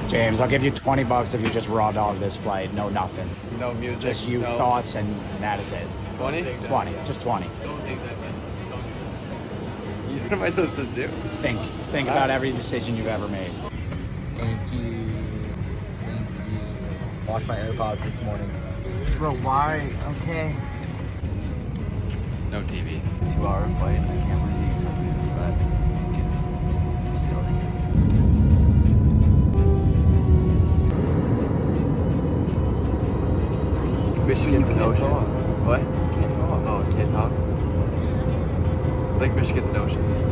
James, I'll give you $20 if you just raw dog this flight. No nothing. No music. Just you no. thoughts and that is it. 20? 20. Just 20. Don't take that, man. What am I supposed to do? Think about every decision you've ever made. Thank you. Thank you. Washed my AirPods this morning. Bro, why? Okay. No TV. 2-hour flight. I can't believe something this bad. It's still here. Michigan to Can't Ocean. talk. What? Can't talk. Oh, can't talk? Michigan's an ocean.